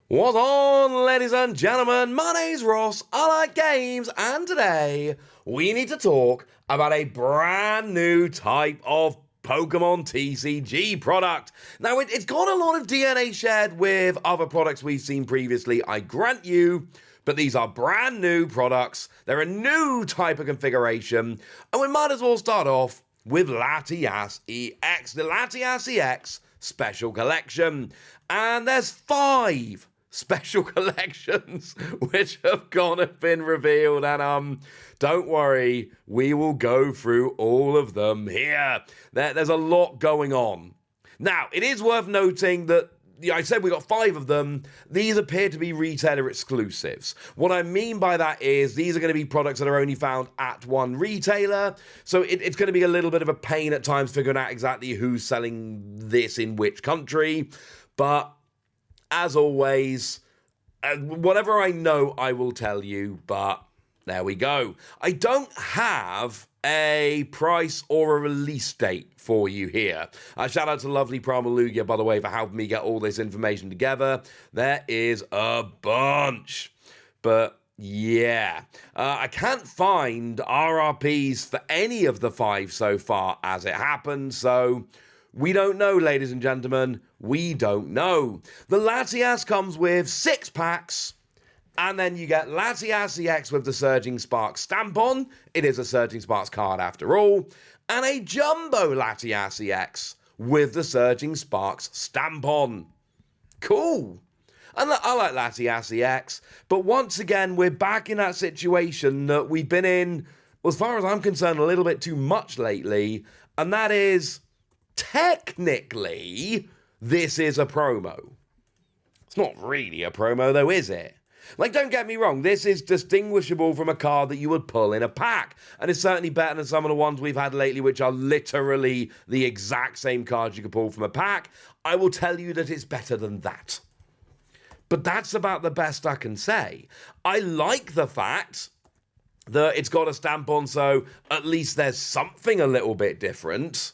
What's on, ladies and gentlemen? My name's Ross, I like games, and today we need to talk about a brand new type of Pokémon TCG product. Now, it's got a lot of DNA shared with other products we've seen previously, I grant you, but these are brand new products. They're a new type of configuration, and we might as well start off with Latias EX, the Latias EX Special Collection. And there's 5 special collections which have been revealed, and don't worry, we will go through all of them here. There's a lot going on. Now, it is worth noting that I said we got 5 of them. These appear to be retailer exclusives. What I mean by that is these are going to be products that are only found at one retailer. So it's going to be a little bit of a pain at times figuring out exactly who's selling this in which country. But as always, whatever I know, I will tell you. But there we go. I don't have a price or a release date for you here. Shout out to lovely Primal Lugia, by the way, for helping me get all this information together. There is a bunch. But yeah, I can't find RRPs for any of the 5 so far as it happens, so we don't know, ladies and gentlemen. We don't know. The Latias comes with 6 packs, and then you get Latias EX with the Surging Sparks stamp on. It is a Surging Sparks card after all. And a Jumbo Latias EX with the Surging Sparks stamp on. Cool. And I like Latias EX, but once again, we're back in that situation that we've been in, as far as I'm concerned, a little bit too much lately, and that is, technically, this is a promo. It's not really a promo though, is it? Like, don't get me wrong, this is distinguishable from a card that you would pull in a pack, and it's certainly better than some of the ones we've had lately, which are literally the exact same cards you could pull from a pack. I will tell you that it's better than that. But that's about the best I can say. I like the fact that it's got a stamp on, so at least there's something a little bit different.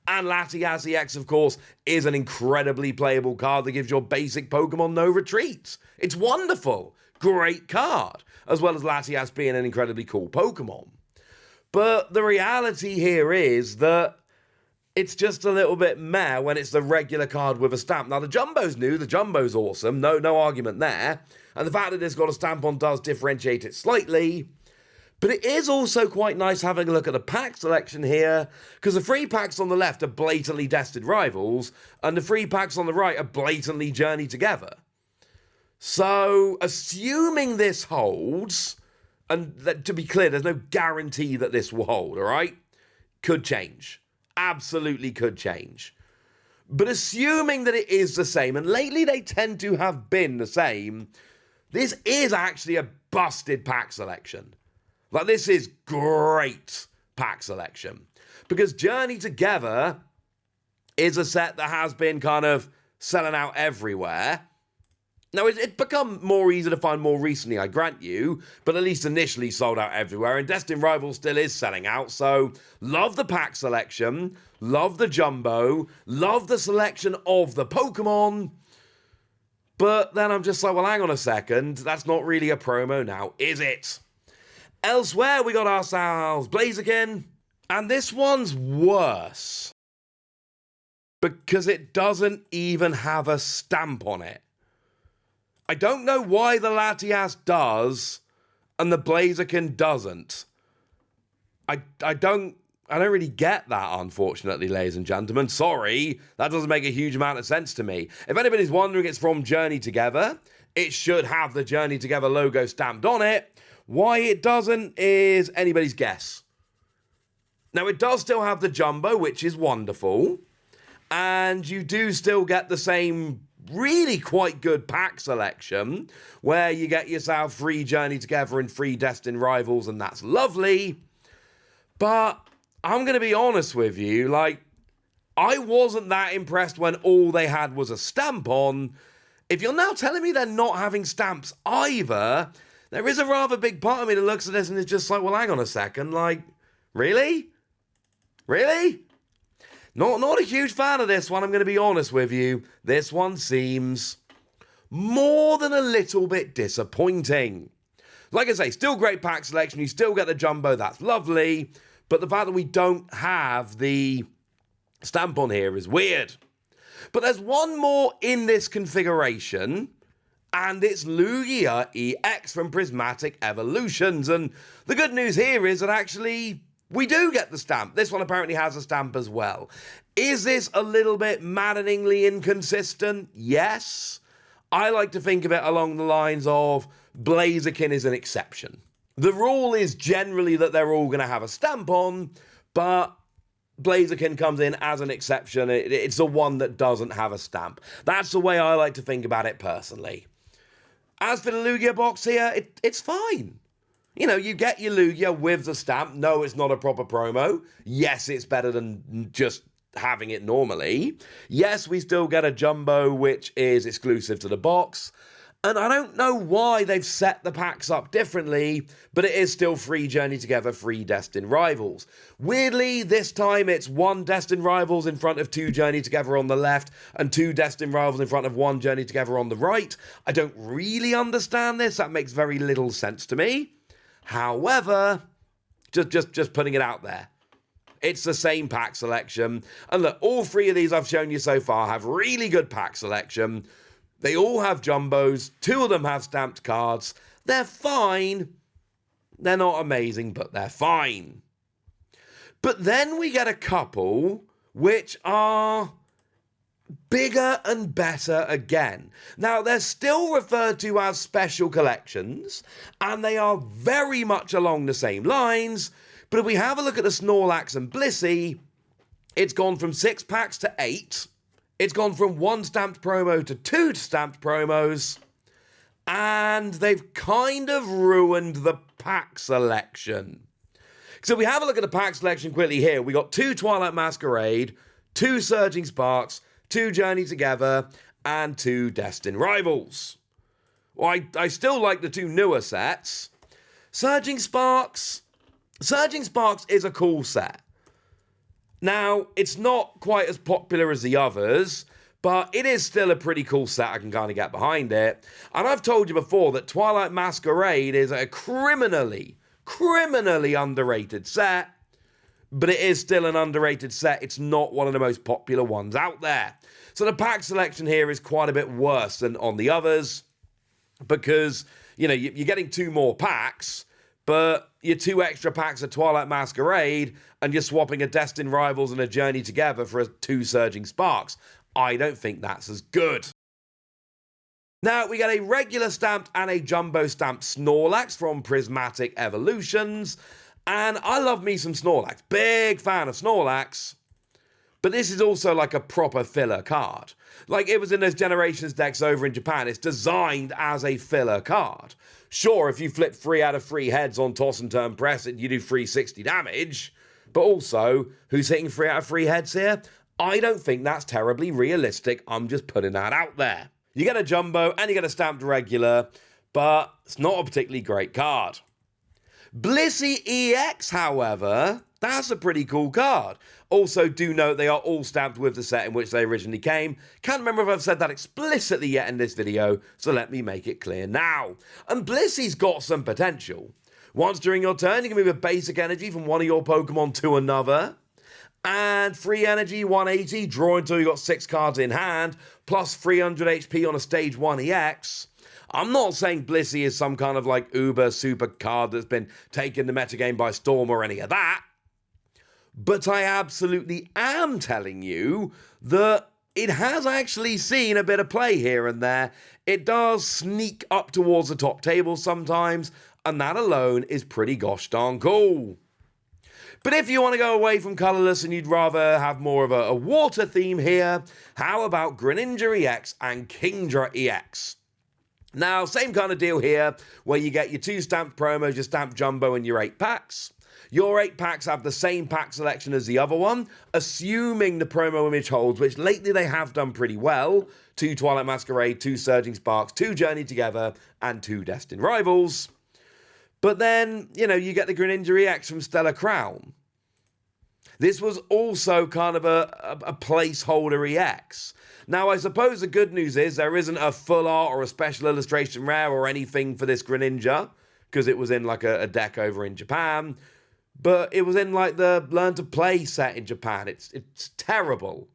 And Latias EX, of course, is an incredibly playable card that gives your basic Pokemon no retreats. It's wonderful. Great card. As well as Latias being an incredibly cool Pokemon. But the reality here is that it's just a little bit meh when it's the regular card with a stamp. Now, the Jumbo's new. The Jumbo's awesome. No argument there. And the fact that it's got a stamp on does differentiate it slightly. But it is also quite nice having a look at the pack selection here, because the 3 packs on the left are blatantly Destined Rivals, and the 3 packs on the right are blatantly Journey Together. So, assuming this holds, and to be clear, there's no guarantee that this will hold, alright? Could change. Absolutely could change. But assuming that it is the same, and lately they tend to have been the same, this is actually a busted pack selection. Like, this is great pack selection. Because Journey Together is a set that has been kind of selling out everywhere. Now, it's become more easy to find more recently, I grant you, but at least initially sold out everywhere, and Destined Rivals still is selling out, so love the pack selection, love the Jumbo, love the selection of the Pokemon, but then I'm just like, well, hang on a second, that's not really a promo now, is it? Elsewhere, we got ourselves Blaziken, and this one's worse because it doesn't even have a stamp on it. I don't know why the Latias does and the Blaziken doesn't. I don't really get that, unfortunately, ladies and gentlemen. Sorry, that doesn't make a huge amount of sense to me. If anybody's wondering, it's from Journey Together. It should have the Journey Together logo stamped on it. Why it doesn't is anybody's guess. Now, it does still have the Jumbo, which is wonderful. And you do still get the same really quite good pack selection, where you get yourself 3 Journey Together and 3 Destined Rivals, and that's lovely. But I'm going to be honest with you, like, I wasn't that impressed when all they had was a stamp on. If you're now telling me they're not having stamps either, there is a rather big part of me that looks at this and is just like, well, hang on a second, like, really? Really? Not a huge fan of this one, I'm going to be honest with you. This one seems more than a little bit disappointing. Like I say, still great pack selection, you still get the jumbo, that's lovely, but the fact that we don't have the stamp on here is weird. But there's one more in this configuration, and it's Lugia EX from Prismatic Evolutions, and the good news here is that actually we do get the stamp. This one apparently has a stamp as well. Is this a little bit maddeningly inconsistent? Yes. I like to think of it along the lines of Blaziken is an exception. The rule is generally that they're all going to have a stamp on, but Blaziken comes in as an exception. It's the one that doesn't have a stamp. That's the way I like to think about it personally. As for the Lugia box here, it's fine. You know, you get your Lugia with the stamp. No, it's not a proper promo. Yes, it's better than just having it normally. Yes, we still get a jumbo, which is exclusive to the box. And I don't know why they've set the packs up differently, but it is still free Journey Together, free Destined Rivals. Weirdly, this time it's 1 Destined Rivals in front of 2 Journey Together on the left, and 2 Destined Rivals in front of 1 Journey Together on the right. I don't really understand this. That makes very little sense to me. However, just putting it out there. It's the same pack selection. And look, all 3 of these I've shown you so far have really good pack selection. They all have jumbos. 2 of them have stamped cards. They're fine. They're not amazing, but they're fine. But then we get a couple which are bigger and better again. Now, they're still referred to as special collections, and they are very much along the same lines. But if we have a look at the Snorlax and Blissey, it's gone from 6 packs to 8. It's gone from 1 stamped promo to 2 stamped promos. And they've kind of ruined the pack selection. So we have a look at the pack selection quickly here. We got 2 Twilight Masquerade, 2 Surging Sparks, 2 Journey Together, and 2 Destined Rivals. Well, I still like the 2 newer sets. Surging Sparks is a cool set. Now, it's not quite as popular as the others, but it is still a pretty cool set. I can kind of get behind it. And I've told you before that Twilight Masquerade is a criminally underrated set, but it is still an underrated set. It's not one of the most popular ones out there. So the pack selection here is quite a bit worse than on the others because, you know, you're getting 2 more packs, but your 2 extra packs of Twilight Masquerade and you're swapping a Destined Rivals and a Journey Together for 2 Surging Sparks. I don't think that's as good. Now, we get a regular stamped and a jumbo stamped Snorlax from Prismatic Evolutions. And I love me some Snorlax. Big fan of Snorlax. But this is also like a proper filler card. Like it was in those Generations decks over in Japan. It's designed as a filler card. Sure, if you flip 3 out of 3 heads on toss and turn press, you do 360 damage. But also, who's hitting 3 out of 3 heads here? I don't think that's terribly realistic. I'm just putting that out there. You get a jumbo and you get a stamped regular, but it's not a particularly great card. Blissey EX, however, that's a pretty cool card. Also, do note they are all stamped with the set in which they originally came. Can't remember if I've said that explicitly yet in this video, so let me make it clear now. And Blissey's got some potential. Once during your turn, you can move a basic energy from one of your Pokemon to another. And free energy, 180, draw until you've got 6 cards in hand, plus 300 HP on a stage 1 EX. I'm not saying Blissey is some kind of like uber super card that's been taken the metagame by storm or any of that. But I absolutely am telling you that it has actually seen a bit of play here and there. It does sneak up towards the top table sometimes, and that alone is pretty gosh darn cool. But if you want to go away from colourless and you'd rather have more of a water theme here, how about Greninja EX and Kingdra EX? Now, same kind of deal here, where you get your 2 stamped promos, your stamped jumbo, and your 8 packs. Your 8 packs have the same pack selection as the other one, assuming the promo image holds, which lately they have done pretty well. 2 Twilight Masquerade, 2 Surging Sparks, 2 Journey Together, and 2 Destined Rivals. But then, you know, you get the Greninja EX from Stellar Crown. This was also kind of a placeholder EX. Now, I suppose the good news is there isn't a full art or a special illustration rare or anything for this Greninja, because it was in like a deck over in Japan, but it was in like the Learn to Play set in Japan. It's terrible.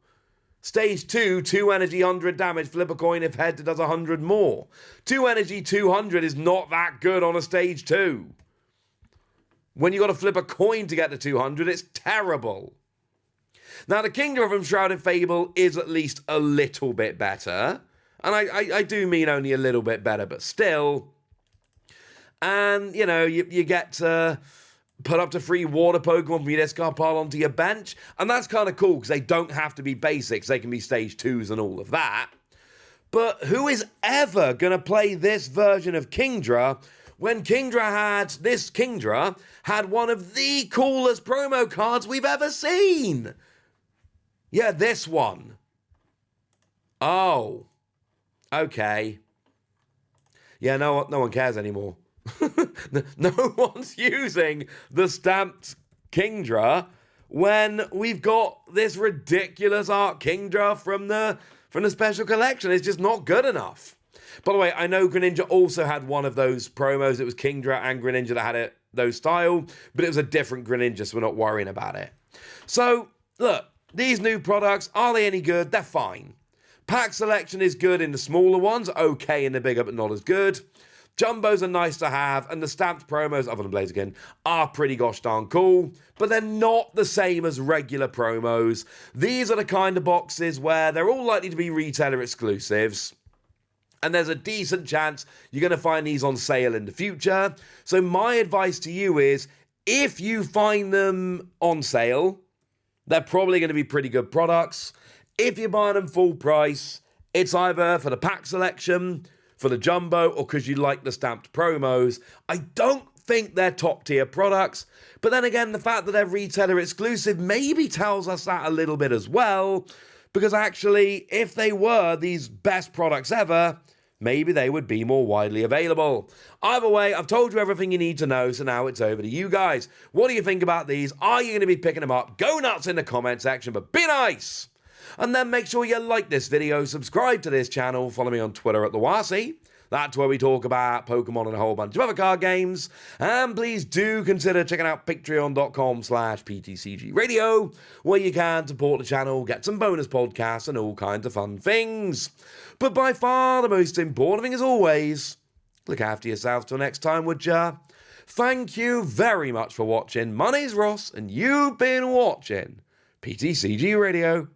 Stage 2, 2 energy, 100 damage, flip a coin, if head it does 100 more. 2 energy, 200 is not that good on a stage 2. When you got to flip a coin to get to 200, it's terrible. Now, the Kingdra from Shrouded Fable is at least a little bit better. And I do mean only a little bit better, but still. And, you know, you get to put up to 3 water Pokemon from your discard pile onto your bench. And that's kind of cool, because they don't have to be basics. They can be stage 2s and all of that. But who is ever going to play this version of Kingdra when this Kingdra had one of the coolest promo cards we've ever seen? Yeah, this one. Oh. Okay. Yeah, no one cares anymore. No one's using the stamped Kingdra when we've got this ridiculous art Kingdra from the special collection. It's just not good enough. By the way, I know Greninja also had one of those promos. It was Kingdra and Greninja that had those style, but it was a different Greninja, so we're not worrying about it. So, look, these new products, are they any good? They're fine. Pack selection is good in the smaller ones, okay in the bigger, but not as good. Jumbos are nice to have, and the stamped promos, other than Blaziken, are pretty gosh darn cool, but they're not the same as regular promos. These are the kind of boxes where they're all likely to be retailer exclusives, and there's a decent chance you're going to find these on sale in the future. So my advice to you is, if you find them on sale, they're probably going to be pretty good products. If you're buying them full price, it's either for the pack selection, for the jumbo, or because you like the stamped promos. I don't think they're top tier products, but then again, the fact that they're retailer exclusive maybe tells us that a little bit as well, because actually, if they were these best products ever, maybe they would be more widely available. Either way, I've told you everything you need to know, so now it's over to you guys. What do you think about these? Are you going to be picking them up? Go nuts in the comment section, but be nice! And then make sure you like this video, subscribe to this channel, follow me on Twitter at @TheWasi. That's where we talk about Pokemon and a whole bunch of other card games. And please do consider checking out patreon.com/PTCG Radio, where you can support the channel, get some bonus podcasts, and all kinds of fun things. But by far the most important thing, as always, look after yourselves till next time, would ya? Thank you very much for watching. My name's Ross, and you've been watching PTCG Radio.